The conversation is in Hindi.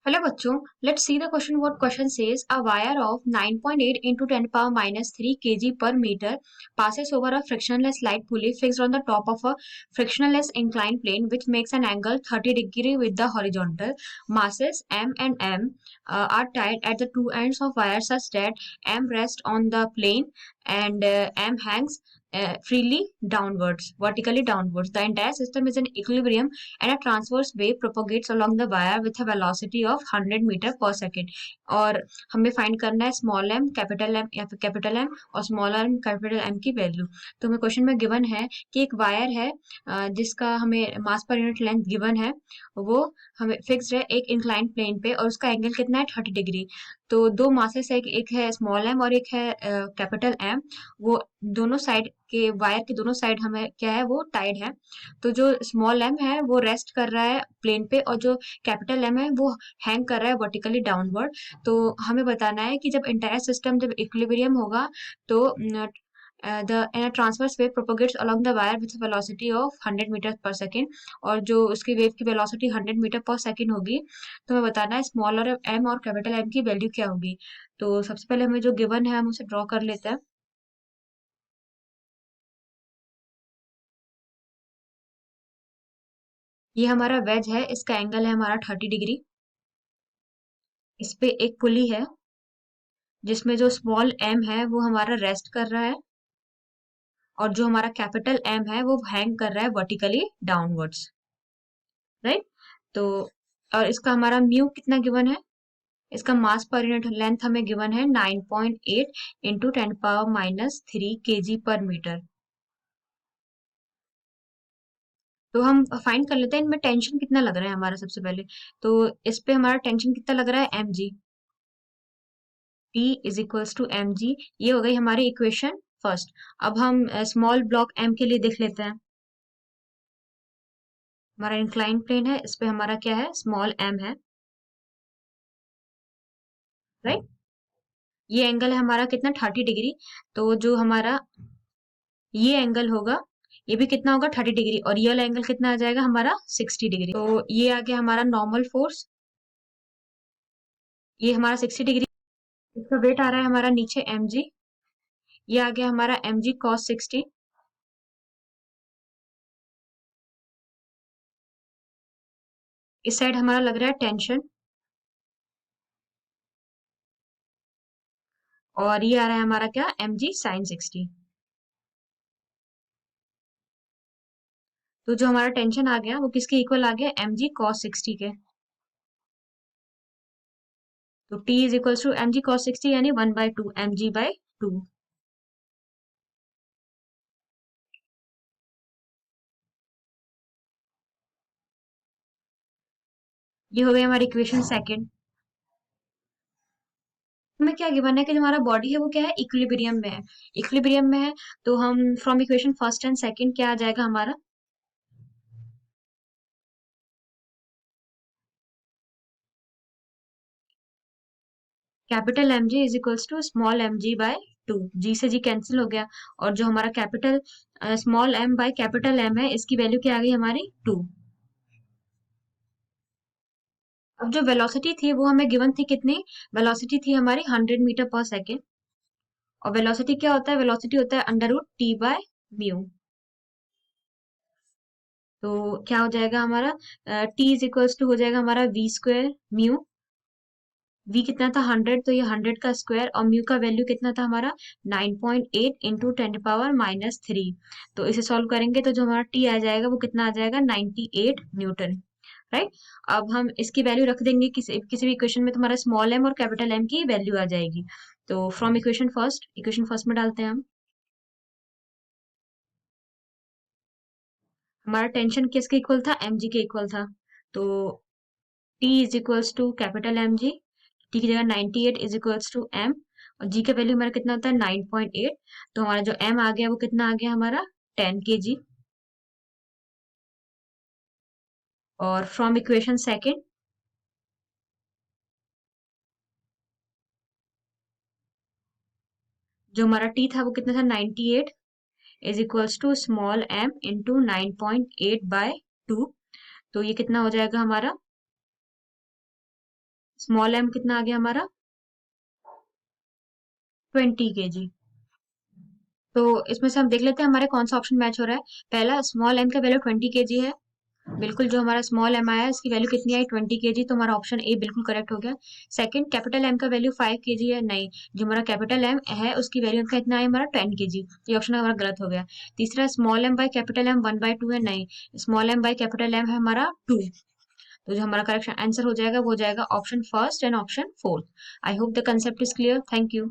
Hello बच्चों, let's see the question. What question says a wire of 9.8 into 10 power minus 3 kg per meter passes over a frictionless light pulley fixed on the top of a frictionless inclined plane which makes an angle 30 degree with the horizontal. Masses m and m are tied at the two ends of wire such that m rests on the plane and m hangs freely downwards, vertically downwards. The entire system is in equilibrium and a transverse wave propagates along the wire with a velocity of 100 metre पर सेकेंड। और हमें फाइंड करना है स्मॉल एम कैपिटल एम या फिर कैपिटल एम और स्मॉल एम कैपिटल एम की वैल्यू। तो हमें क्वेश्चन में गिवन है कि एक वायर है जिसका हमें मास पर यूनिट लेंथ गिवन है, वो हमें फिक्स्ड है एक इंक्लाइन प्लेन पे और उसका एंगल कितना है 30 डिग्री। तो दो मासेस है, एक है स्मॉल एम और एक है कैपिटल एम। वो दोनों साइड के वायर के दोनों साइड हमें क्या है वो टाइड है। तो जो स्मॉल एम है वो रेस्ट कर रहा है प्लेन पे और जो कैपिटल एम है वो हैंग कर रहा है वर्टिकली डाउनवर्ड। तो हमें बताना है कि जब इंटायर सिस्टम जब इक्विलिब्रियम होगा तो the transverse wave propagates along the wire with a velocity of 100 metre पर सेकेंड। और जो उसकी वेव की वेलोसिटी 100 मीटर पर सेकेंड होगी तो हमें बताना है स्मॉल और एम और कैपिटल एम की वैल्यू क्या होगी। तो सबसे पहले हमें जो गिवन है हम उसे ड्रॉ कर लेते हैं। ये हमारा वेज है, इसका एंगल है हमारा 30 डिग्री। इस पे एक पुली है जिसमें जो स्मॉल एम है वो हमारा रेस्ट कर रहा है और जो हमारा कैपिटल एम है वो हैंग कर रहा है वर्टिकली डाउनवर्ड्स, राइट। तो और इसका हमारा म्यू कितना गिवन है, इसका मास पर यूनिट लेंथ हमें गिवन है 9.8 इंटू 10 पावर माइनस 3 kg पर मीटर। तो हम फाइंड कर लेते हैं इनमें टेंशन कितना लग रहा है हमारा सबसे पहले। तो इस पे हमारा टेंशन कितना लग रहा है M G, T is equals to M G. ये हो गई हमारी इक्वेशन फर्स्ट। अब हम स्मॉल ब्लॉक एम के लिए देख लेते हैं। हमारा इंक्लाइन प्लेन है, इस पे हमारा क्या है स्मॉल एम है, राइट। ये एंगल है हमारा कितना 30 डिग्री। तो जो हमारा ये एंगल होगा ये भी कितना होगा 30 डिग्री और ये वाला एंगल कितना आ जाएगा हमारा 60 डिग्री। तो ये आ गया हमारा नॉर्मल फोर्स, ये हमारा 60 डिग्री। इसका वेट आ रहा है हमारा नीचे एम जी, ये आ गया हमारा एम जी कॉस 60। इस साइड हमारा लग रहा है टेंशन और ये आ रहा है हमारा क्या एम जी साइन 60। तो जो हमारा टेंशन आ गया वो किसके इक्वल आ गया एम जी कॉस 60 के। तो T is equals to M G cos 60 यानी 1/2 एम जी बाई 2। ये हो गई हमारी इक्वेशन सेकंड। हमें क्या गिवन है कि जो हमारा बॉडी है वो क्या है इक्विलिब्रियम में है। इक्विलिब्रियम में है तो हम from equation first and second क्या आ जाएगा हमारा, capital M G is equals to small M G by 2। G से जी कैंसिल हो गया और जो हमारा capital small M by capital M है इसकी वैल्यू क्या आ गई हमारी 2। अब जो वेलोसिटी थी वो हमें गिवन थी कितनी, वेलोसिटी थी हमारी 100 मीटर पर सेकेंड। और वेलोसिटी क्या होता है, वेलोसिटी होता है under root T by mu. तो क्या हो जाएगा हमारा टी इज इक्वल्स टू हो जाएगा हमारा वी स्क्वायर म्यू। वी कितना था 100 तो ये 100 का स्क्वायर और म्यू का वैल्यू कितना था हमारा 9.8 इंटू 10 पावर माइनस 3। तो इसे सॉल्व करेंगे तो जो हमारा टी आ जाएगा वो कितना आ जाएगा 98 न्यूटन, राइट। अब हम इसकी वैल्यू रख देंगे किसी किसी भी इक्वेशन में, तुम्हारा स्मॉल एम और कैपिटल एम की वैल्यू आ जाएगी। तो फ्रॉम इक्वेशन फर्स्ट में डालते हैं हम। हमारा टेंशन किसके इक्वल था एम जी के इक्वल था। तो T is equals to capital M G, T की जगह 98 इज इक्वल्स टू एम और जी का वैल्यू हमारा कितना होता है 9.8। तो हमारा जो एम आ गया वो कितना आ गया हमारा 10 kg। और फ्रॉम इक्वेशन सेकंड जो हमारा टी था वो कितना था 98 is equals to small M into 9.8 by 2। तो ये कितना हो जाएगा हमारा स्मॉल एम कितना आ गया हमारा 20 kg। तो इसमें से हम देख लेते हैं हमारे कौन सा ऑप्शन मैच हो रहा है। पहला स्मॉल एम का वैल्यू 20 kg है, बिल्कुल जो हमारा स्मॉल एम आया है इसकी वैल्यू कितनी आई 20 kg, तो हमारा ऑप्शन ए बिल्कुल करेक्ट हो गया। सेकंड कैपिटल एम का वैल्यू 5 kg है, नहीं, जो हमारा कैपिटल एम है उसकी वैल्यू कितना है हमारा 10 kg, ये ऑप्शन हमारा गलत हो गया। तीसरा small M by capital M 1/2 है, नहीं, small M by capital M है हमारा 2। तो जो हमारा करेक्ट आंसर हो जाएगा वो हो जाएगा option first and option fourth. I hope the concept is clear. Thank you.